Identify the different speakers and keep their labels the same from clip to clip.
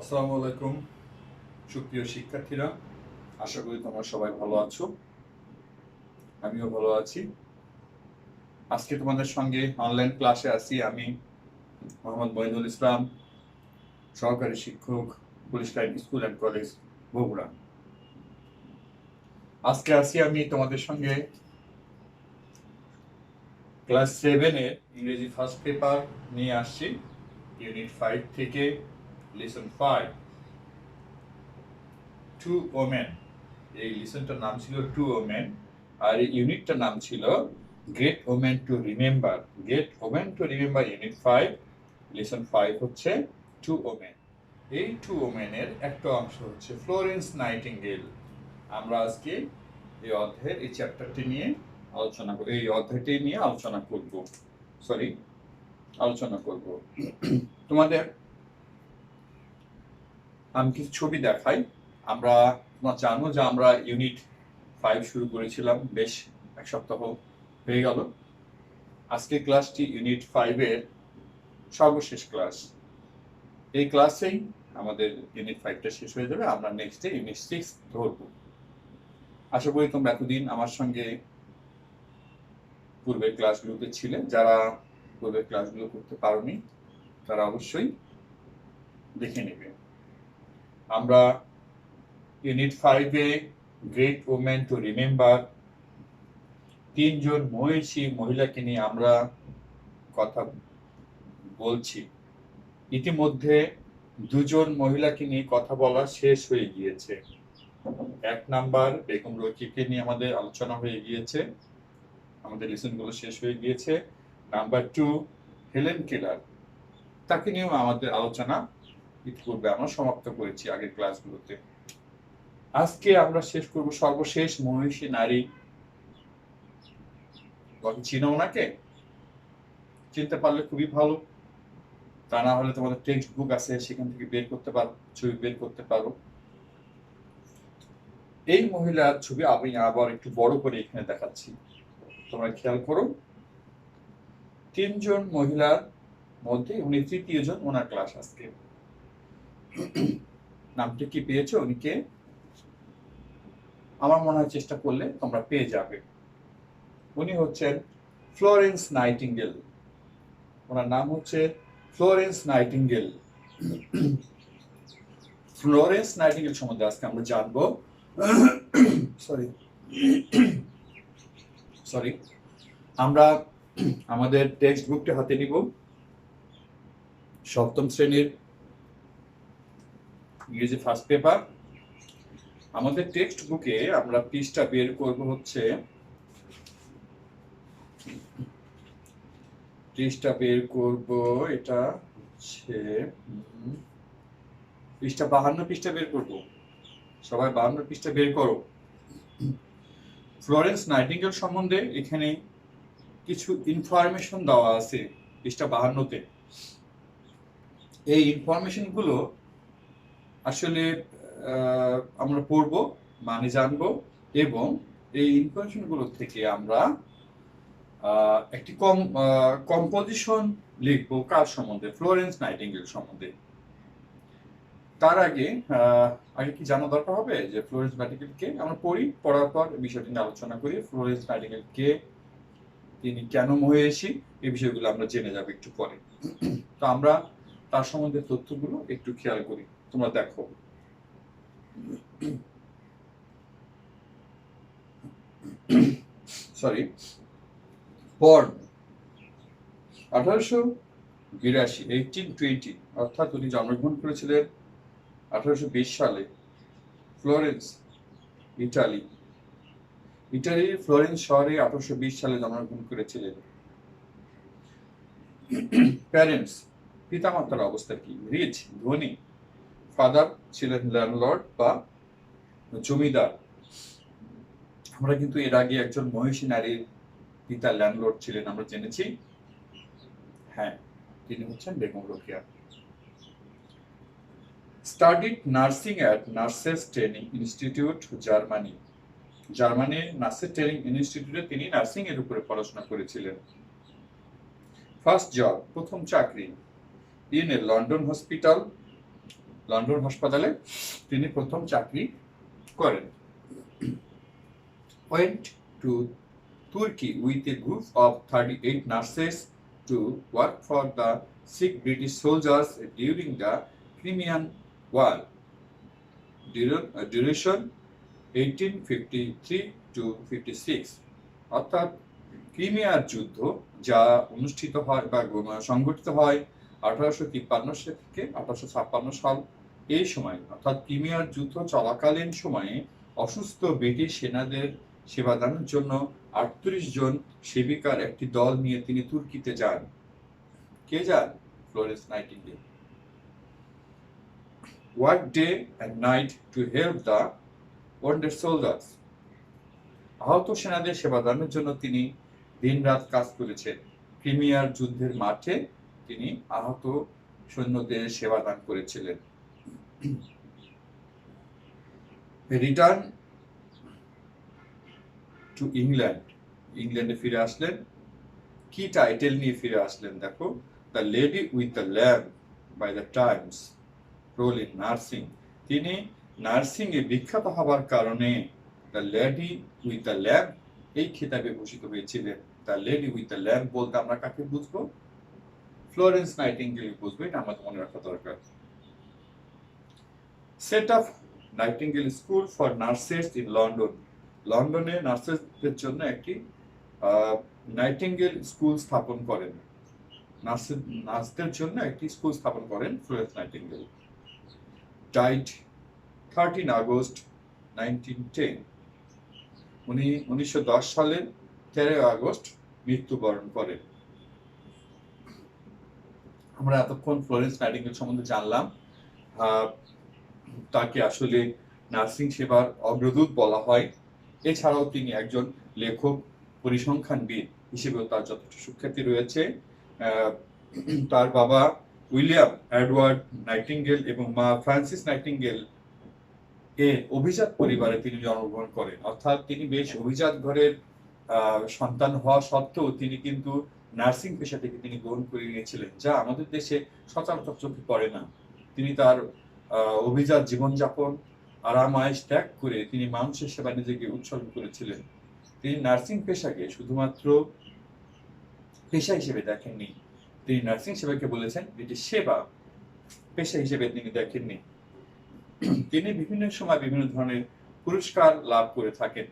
Speaker 1: আসসালামু আলাইকুম সুপ্রিয় শিক্ষার্থীরা, আশা করি তোমরা সবাই ভালো আছো। আমিও ভালো আছি। আজকে তোমাদের সঙ্গে অনলাইন ক্লাসে আছি আমি, মোহাম্মদ মঈনুল ইসলাম, সহকারী শিক্ষক, police line school and college, Bogura. আজকে আছি আমি তোমাদের সঙ্গে ক্লাস 7-এর ইংরেজি ফার্স্ট পেপার নিয়ে আসছি, ইউনিট 5 থেকে লেসন 5 টু ওমেন। এই লেসনটার নাম ছিল টু ওমেন, আর এই ইউনিটটার নাম ছিল great women to remember. Great women to remember unit 5, lesson 5 হচ্ছে টু ওমেন। এই টু ওমেনের একটা অংশ হচ্ছে ফ্লোরেন্স নাইটিঙ্গেল। আমরা আজকে এই অধ্যায়ের এই চ্যাপ্টারটি নিয়ে আলোচনা করব, এই অধ্যায়টি নিয়ে আলোচনা করব। তোমাদের আমি কিছু ছবি দেখাই। তোমরা জানো যে আমরা ইউনিট 5 শুরু করেছিলাম, বেশ এক সপ্তাহ হয়ে গেল। আজকে ক্লাসটি ইউনিট 5-এর সর্বশেষ ক্লাস। এই ক্লাসেই আমাদের ইউনিট 5টা শেষ হয়ে যাবে, আমরা নেক্সটে ইউনিট 6 ধরব। আশা করি তোমরা এতদিন আমার সঙ্গে পূর্বের ক্লাসগুলোতে ছিলে। যারা পূর্বের ক্লাসগুলো করতে পারোনি তারা অবশ্যই দেখে নেবে। আমরা ইউনিট 5-এ গ্রেট ওমেন টু রিমেম্বার, 3 জন মহিষী মহিলাকে নিয়ে আমরা কথা বলছি। ইতিমধ্যে 2 জন মহিলাকে নিয়ে কথা বলা শেষ হয়ে গিয়েছে। 1 নাম্বার বেগম রোকেয়াকে নিয়ে আমাদের আলোচনা হয়ে গিয়েছে, আমাদের লেসনগুলো শেষ হয়ে গিয়েছে। নাম্বার 2 হেলেন কেলার, তাকে নিয়েও আমাদের আলোচনা ইতিপূর্বে আমরা সমাপ্ত করেছি আগের ক্লাসগুলোতে। আজকে আমরা শেষ করব সর্বশেষ মহিষী নারী। চিনো ওনাকে? চিনতে পারলে খুবই ভালো, তা না হলে তোমাদের টেক্সট বুক আছে, সেখান থেকে বের করতে পারো, ছবি বের করতে পারো। এই মহিলার ছবি আমি আবার একটু বড় করে এখানে দেখাচ্ছি, তোমরা খেয়াল করো। 3 জন মহিলার মধ্যে উনি তৃতীয় জন, ওনার ক্লাস আজকে। নামটি কি পেয়েছো? উনি কে? আমার মনে হয় চেষ্টা করলে তোমরা পেয়ে যাবে। উনি হচ্ছেন ফ্লোরেন্স নাইটিঙ্গেল। ওনার নাম হচ্ছে ফ্লোরেন্স নাইটিঙ্গেল। ফ্লোরেন্স নাইটিঙ্গেল সম্বন্ধে আজকে আমরা জানবো। সরি, আমরা আমাদের টেক্সট বুকটা হাতে নিব, 7ম শ্রেণীর ইংরেজি ফার্স্ট পেপার। আমাদের টেক্সট বুকে আমরা পৃষ্ঠা বের করব হচ্ছে, পৃষ্ঠা বের করব, এটা হচ্ছে পৃষ্ঠা 52 পৃষ্ঠা বের করব। সবাই 52 পৃষ্ঠা বের করো। ফ্লোরেন্স নাইটিঙ্গেল সম্বন্ধে এখানে কিছু ইনফরমেশন দেওয়া আছে পৃষ্ঠা 52-তে। এই ইনফরমেশনগুলো আসলে আমরা পড়ব, মানে জানবো, এবং এই ইনফরমেশনগুলো থেকে আমরা একটি কম্পোজিশন লিখবো। কার সম্বন্ধে? ফ্লোরেন্স নাইটিঙ্গেল সম্বন্ধে। তার আগে কি জানা দরকার হবে যে ফ্লোরেন্স নাইটিঙ্গেল কে? আমরা পড়ার পর বিষয়টি নিয়ে আলোচনা করি। ফ্লোরেন্স নাইটিঙ্গেল কে, তিনি কেন মহিষী, এই বিষয়গুলো আমরা জেনে যাব একটু পরে। তো আমরা তার সম্বন্ধে তথ্যগুলো একটু খেয়াল করি, তোমরা দেখো। সরি, বর্ন 1882, 1820, অর্থাৎ উনি জন্মগ্রহণ করেছিলেন 1820 সালে ফ্লোরেন্স, ইটালির ফ্লোরেন্স শহরে 1820 সালে জন্মগ্রহণ করেছিলেন। প্যারেন্টস, পিতামাতার অবস্থা কি? রিচ, ধনী। ফাদার ছিলেন ল্যান্ডলর্ড বা জমিদার। আমরা কিন্তু এর আগে একজন মহিষী নারীর পিতা ল্যান্ডলর্ড ছিলেন, আমরা জেনেছি। হ্যাঁ, তিনি হচ্ছেন Begum Rokeya. Studied nursing at nurses training institute, Germany. জার্মানির নার্সেস ট্রেনিং ইনস্টিটিউটে তিনি নার্সিং এর উপরে পড়াশোনা করেছিলেন। ফার্স্ট জব, প্রথম চাকরি, in a London hospital, London হাসপাতালে তিনি প্রথম চাকরি করেন। Went to Turkey with a group of 38 nurses to work for the sick British soldiers during the Crimean War. Duration 1853 to 56, অর্থাৎ ক্রিমিয়ার যুদ্ধ যা অনুষ্ঠিত হয় বা সংগঠিত হয় 1853 থেকে 1856 সাল। এই সময় অর্থাৎ ক্রিমিয়ার যুদ্ধ চলাকালীন সময়ে অসুস্থ ব্রিটিশ সেনাদের সেবাদানের জন্য 38 জন সেবিকার একটি দল নিয়ে তিনি তুর্কিতে যান। কে যান? Florence nightingale. Work day and night to help the wounded soldiers. আহত সেনাদের সেবাদানের জন্য তিনি দিন-রাত কাজ করেছেন। ক্রিমিয়ার যুদ্ধের মাঠে তিনি আহত সৈন্যদের সেবাদান করেছিলেন। রিটার্ন টু ইংল্যান্ড, ইংল্যান্ডে ফিরে আসলেন। কি টাইটেল নিয়ে ফিরে আসলেন? দেখো, the lady with the lamp by the times, role in nursing. তিনি নার্সিং এ বিখ্যাত হবার কারণে the lady with the lamp এই খেতাবে ভূষিত হয়েছিলেন। The lady with the lamp বলতে আমরা কাকে বুঝবো? ফ্লোরেন্স নাইটিঙ্গেল বুঝবো, এটা আমাদের মনে রাখা দরকার। Set up nightingale school for nurses in London. লন্ডনে নার্সেসদের জন্য একটি নাইটিঙ্গেল স্কুল স্থাপন করেন। নার্সদের জন্য একটি স্কুল স্থাপন করেন ফ্লোরেন্স নাইটিঙ্গেল। ডাইড 13 আগস্ট 1910, উনি 1910 সালের 13 আগস্ট মৃত্যুবরণ করেন। আমরা এতক্ষণ ফ্লোরেন্স নাইটিঙ্গেল সম্বন্ধে জানলাম। তাকে আসলে নার্সিং সেবার অগ্রদূত বলা হয়। এছাড়াও তিনি একজন লেখক, পরিসংখ্যানবিদ হিসেবেও তার যথেষ্ট সুখ্যাতি রয়েছে। তার বাবা উইলিয়াম এডওয়ার্ড নাইটিঙ্গেল এবং মা ফ্রান্সিস নাইটিঙ্গেল এর অভিজাত পরিবারে তিনি জন্মগ্রহণ করেন। অর্থাৎ তিনি বেশ অভিজাত ঘরের সন্তান হওয়া সত্ত্বেও তিনি কিন্তু নার্সিং পেশাটিকে তিনি গ্রহণ করে নিয়েছিলেন, যা আমাদের দেশে সচরাচর চোখে পড়ে না। তিনি তার অভিজাত জীবনযাপন, আরাম আয়েশ ত্যাগ করে তিনি মানুষের সেবা নিজেকে উৎসর্গ করেছিলেন। তিনি নার্সিং পেশাকে শুধুমাত্র পেশা হিসেবে দেখেননি, তিনি নার্সিং সেবাকে বলেছেন এটি সেবা, পেশা হিসেবে তিনি দেখেননি। তিনি বিভিন্ন সময় বিভিন্ন ধরনের পুরস্কার লাভ করে থাকেন।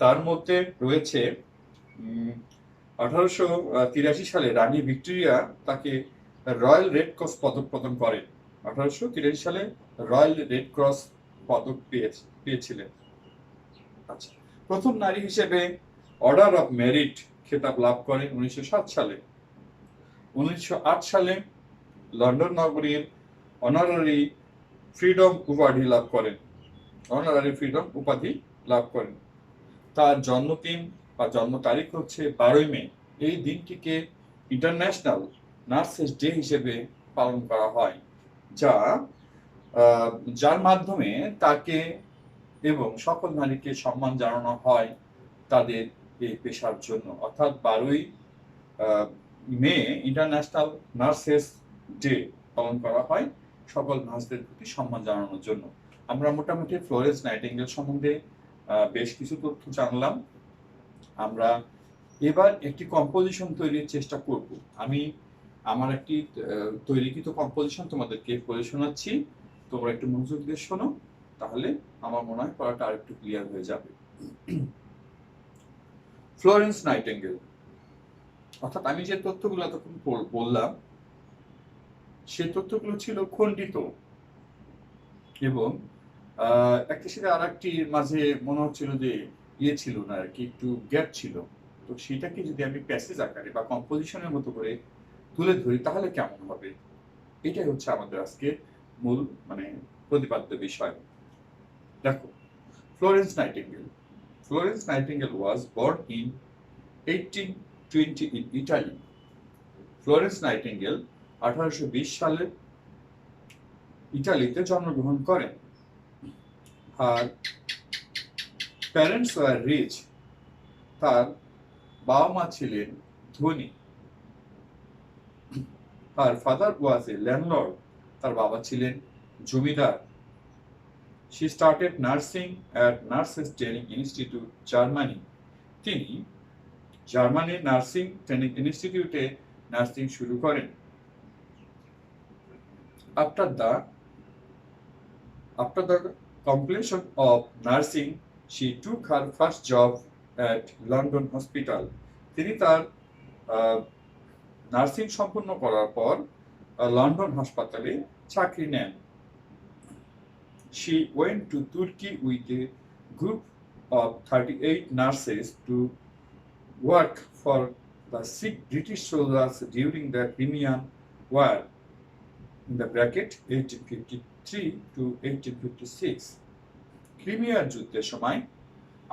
Speaker 1: তার মধ্যে রয়েছে 1883 সালে রানী ভিক্টোরিয়া তাকে রয়্যাল রেড ক্রস পদক প্রদান করেন। 1883 সালে রয়্যাল রেড ক্রস পদক পেয়েছিলেন। আচ্ছা, প্রথম নারী হিসেবে অর্ডার অফ মেরিট খেতাব লাভ করেন 1907 সালে। 1908 সালে লন্ডন নগরীর অনারারি ফ্রিডম উপাধি লাভ করেন। অনারারি ফ্রিডম উপাধি লাভ করেন। তার জন্মদিন বা জন্ম তারিখ হচ্ছে 12 মে। এই দিনটিকে ইন্টারন্যাশনাল নার্সেস ডে হিসেবে পালন করা হয়, যার মাধ্যমে তাকে এবং সকল নারীকে সম্মান জানানো হয় তাদের এই পেশার জন্য। অর্থাৎ 12 মে ইন্টারন্যাশনাল নার্সেস ডে পালন করা হয় সকল নার্সদের প্রতি সম্মান জানানোর জন্য। আমরা মোটামুটি ফ্লোরেন্স নাইটিঙ্গেল সম্বন্ধে বেশ কিছু তথ্য জানলাম। আমরা এবার একটি কম্পোজিশন তৈরির চেষ্টা করব। আমি আমার একটি তৈরিকৃত কম্পোজিশন তোমাদেরকে পড়ে শোনাচ্ছি, তোমরা একটু মনোযোগ দিয়ে শোনো, তাহলে আমার মনে হয় পড়াটা আরেকটু ক্লিয়ার হয়ে যাবে। ফ্লোরেন্স নাইটিঙ্গেল, অর্থাৎ আমি যে তথ্যগুলো এতক্ষণ বললাম সে তথ্যগুলো ছিল খণ্ডিত এবং একটা সাথে আর একটির মাঝে মনে হচ্ছিল যে ছিল না আর কি, একটু গ্যাপ ছিল। তো সেটাকে যদি আমি প্যাসেজ আকারে বা কম্পোজিশনের মতো করে তুলে ধরি তাহলে কেমন হবে, এটাই হচ্ছে আমাদের আজকে মূল প্রতিপাদ্য বিষয়। দেখো, Florence nightingale. Florence Nightingale was born in 1820 in Italy. Florence nightingale 1820 সালে ইতালিতে জন্মগ্রহণ করেন। Her parents were rich. তার বাবা মা ছিলেন ধনী। Her father was a landlord. তার বাবা ছিলেন জমিদার। She started nursing at Nurses Training Institute, Germany. তিনি জার্মানির নার্সিং ট্রেনিং ইনস্টিটিউটে নার্সিং শুরু করেন। After the completion of nursing, she took her first job at London Hospital. তিনি তার নার্সিং সম্পন্ন করার পর লন্ডন হাসপাতালে চাকরি নেন। She went to Turkey with a group of 38 nurses to work for the sick British soldiers during the Crimean War in the bracket 1853 to 1856. ক্রিমিয়ার যুদ্ধের সময়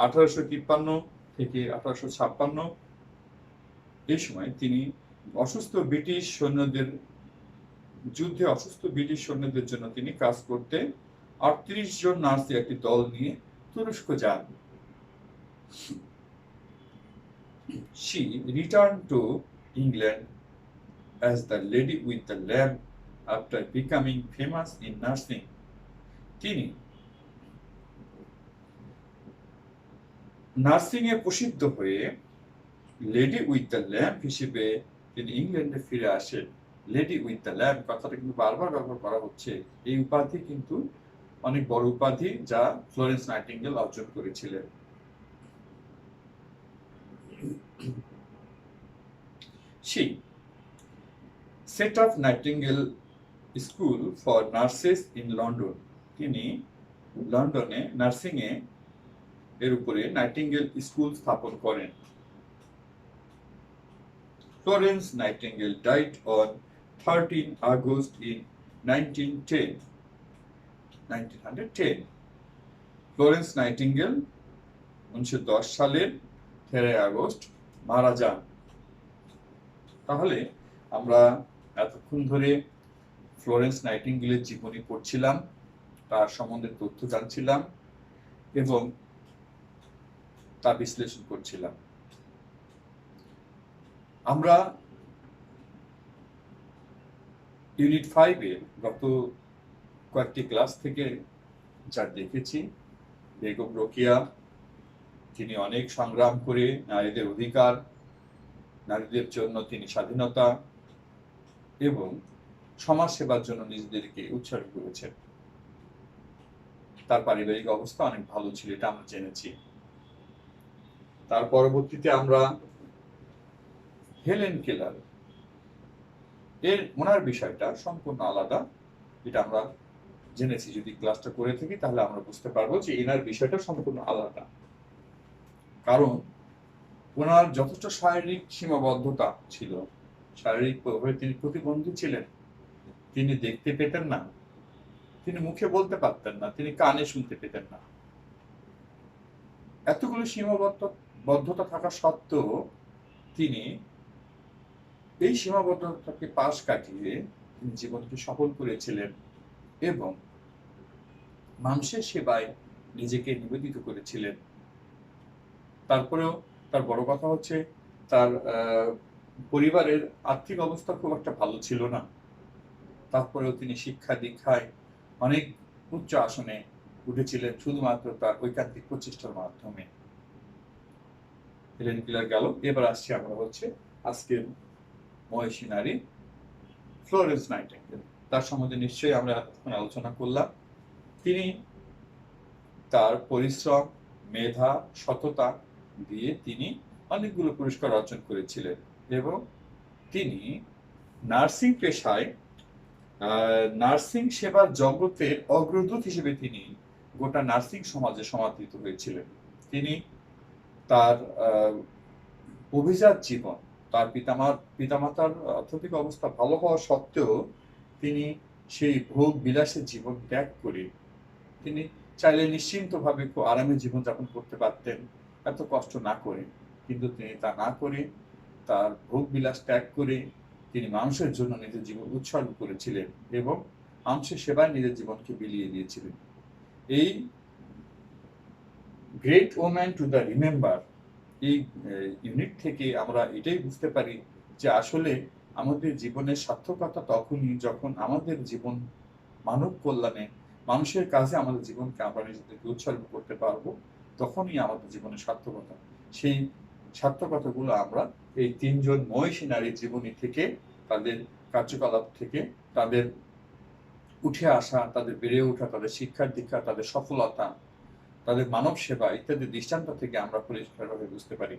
Speaker 1: 1853 থেকে 1856 এই সময় তিনি অসুস্থ ব্রিটিশ সৈন্যদের জন্য তিনি কাজ করতে 38 জন নার্সের একটি দল নিয়ে তুরস্ক যান। She returned to England as the lady with the lamp after becoming famous in nursing. তিনি নার্সিং এ প্রসিদ্ধ হয়ে লেডি উইথ দ্য ল্যাম্প হিসেবে তিনি ইংল্যান্ডে ফিরে আসেন। লেডি উইথ দ্য ল্যাম্প কথাটা কিন্তু বারবার ব্যবহার করা হচ্ছে। এই উপাধি কিন্তু অনেক বড় উপাধি যা ফ্লোরেন্স নাইটিঙ্গেল অর্জন করেছিলেন। She set up Nightingale School for Nurses in London. তিনি লন্ডনে নার্সিং এর উপরে নাইটিঙ্গেল স্কুল স্থাপন করেন। Florence Nightingale died on 13 August in 1910. Florence nightingale 1910 সালের 13 আগস্ট মারা যান। তাহলে আমরা এতক্ষণ ধরে ফ্লোরেন্স নাইটিঙ্গেলের জীবনী পড়ছিলাম, তার সম্বন্ধে তথ্য জানছিলাম এবং তা বিশ্লেষণ করছিলাম। আমরা ইউনিট 5 এর গত কয়েকটি ক্লাস থেকে যা দেখেছি, বেগম রোকেয়া তিনি অনেক সংগ্রাম করে নারীদের অধিকার, নারীদের জন্য তিনি স্বাধীনতা এবং সমাজ সেবার জন্য নিজেদেরকে উৎসর্গ করেছেন। তার পারিবারিক অবস্থা অনেক ভালো ছিল, এটা আমরা জেনেছি। তার পরবর্তীতে আমরা হেলেন কেলার ওনার বিষয়টা সম্পূর্ণ আলাদা, এটা আমরা জেনেছি। যদি ক্লাসটা করে থাকি তাহলে আমরা বুঝতে পারবো যে এনার বিষয়টা সম্পূর্ণ আলাদা, কারণ ওনার যথেষ্ট শারীরিক সীমাবদ্ধতা ছিল। শারীরিকভাবে তিনি প্রতিবন্ধী ছিলেন, তিনি দেখতে পেতেন না, তিনি মুখে বলতে পারতেন না, তিনি কানে শুনতে পেতেন না। এতগুলো সীমাবদ্ধতা থাকা সত্ত্বেও তিনি এই সীমাবদ্ধতাকে পাশ কাটিয়ে তিনি জীবনকে সফল করেছিলেন এবং মানুষের সেবায় নিজেকে নিবেদিত করেছিলেন। তারপরেও তার বড় কথা হচ্ছে তার পরিবারের আর্থিক অবস্থা খুব একটা ভালো ছিল না, তারপরেও তিনি শিক্ষা দীক্ষায় অনেক উচ্চ আসনে উঠেছিলেন শুধুমাত্র তার ঐকান্তিক প্রচেষ্টার মাধ্যমে। হেলেন কেলার গেল, এবার আসছি আমরা হচ্ছে আজকের মহিষী নারী ফ্লোরেন্স নাইটিঙ্গেল। তার সম্বন্ধে নিশ্চয়ই আমরা এখন আলোচনা করলাম। তিনি তার পরিশ্রম, মেধা, সততা দিয়ে তিনি অনেকগুলো পুরস্কার অর্জন করেছিলেন এবং তিনি নার্সিং পেশায় নার্সিং সেবার জগতের অগ্রদূত হিসেবে তিনি গোটা নার্সিং সমাজে সমাদৃত হয়েছিলেন। তিনি তার অভিজাত জীবন, তার পিতামাতার আর্থিক অবস্থা ভালো হওয়া সত্ত্বেও তিনি সেই ভোগ বিলাসের জীবন ত্যাগ করে তিনি চাইলে নিশ্চিন্তভাবে খুব আরামে জীবনযাপন করতে পারতেন, এত কষ্ট না করে, কিন্তু তিনি তা না করে তার ভোগ বিলাস ত্যাগ করে তিনি মানুষের জন্য নিজের জীবন উৎসর্গ করেছিলেন এবং মানুষের সেবায় নিজের জীবনকে বিলিয়ে দিয়েছিলেন। এই great woman to the remember এই ইউনিট থেকে আমরা এটাই বুঝতে পারি যে আসলে আমাদের জীবনের সার্থকতা তখনই যখন আমাদের জীবন মানব কল্যাণে, মানুষের কাজে আমাদের জীবনকে আমরা নিজেদেরকে উৎসর্গ করতে পারবো, তখনই আমাদের জীবনের সার্থকতা। সেই সার্থকতাগুলো আমরা এই তিনজন মহিষী নারীর জীবনী থেকে, তাদের কার্যকলাপ থেকে, তাদের উঠে আসা, তাদের বেড়ে ওঠা, তাদের শিক্ষার দীক্ষা, তাদের সফলতা, তাদের মানব সেবা ইত্যাদি দৃষ্টান্ত থেকে আমরা পরিষ্কারভাবে বুঝতে পারি।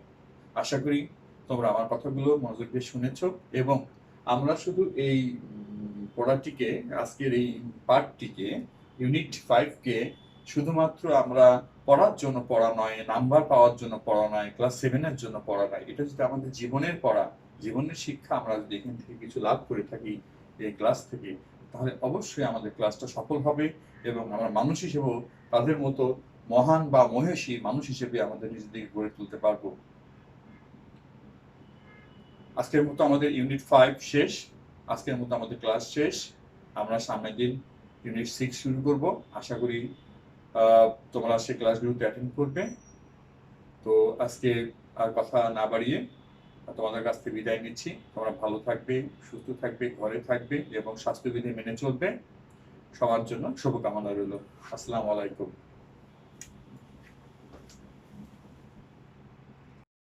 Speaker 1: আশা করি তোমরা আমার কথাগুলো মনোযোগ দিয়ে শুনেছ, এবং আমরা শুধু এই পড়াটিকে, আজকের এই পাঠটিকে, ইউনিট 5 কে শুধুমাত্র আমরা পড়ার জন্য পড়া নয়, নাম্বার পাওয়ার জন্য পড়া নয়, ক্লাস 7 এর জন্য পড়া নয়, এটা যদি আমাদের জীবনের পড়া, জীবনের শিক্ষা আমরা যদি এখান থেকে কিছু লাভ করে থাকি এই ক্লাস থেকে, তাহলে অবশ্যই আমাদের ক্লাসটা সফল হবে, এবং আমরা মানুষ হিসেবেও তাদের মতো মহান বা মহিষী মানুষ হিসেবে আমাদের নিজেদেরকে গড়ে তুলতে পারবো। আজকের মতো আমাদের ইউনিট 5 শেষ, আজকের মতো আমাদের ক্লাস শেষ। আমরা সামনের দিন ইউনিট 6 শুরু করব। আশা করি তোমরা সেই ক্লাসগুলোতে অ্যাটেন্ড করবে। তো আজকে আর কথা না বাড়িয়ে তোমাদের কাছ থেকে বিদায় নিচ্ছি। তোমরা ভালো থাকবে, সুস্থ থাকবে, ঘরে থাকবে এবং স্বাস্থ্যবিধি মেনে চলবে। সবার জন্য শুভকামনা রইল। আসসালামু আলাইকুম।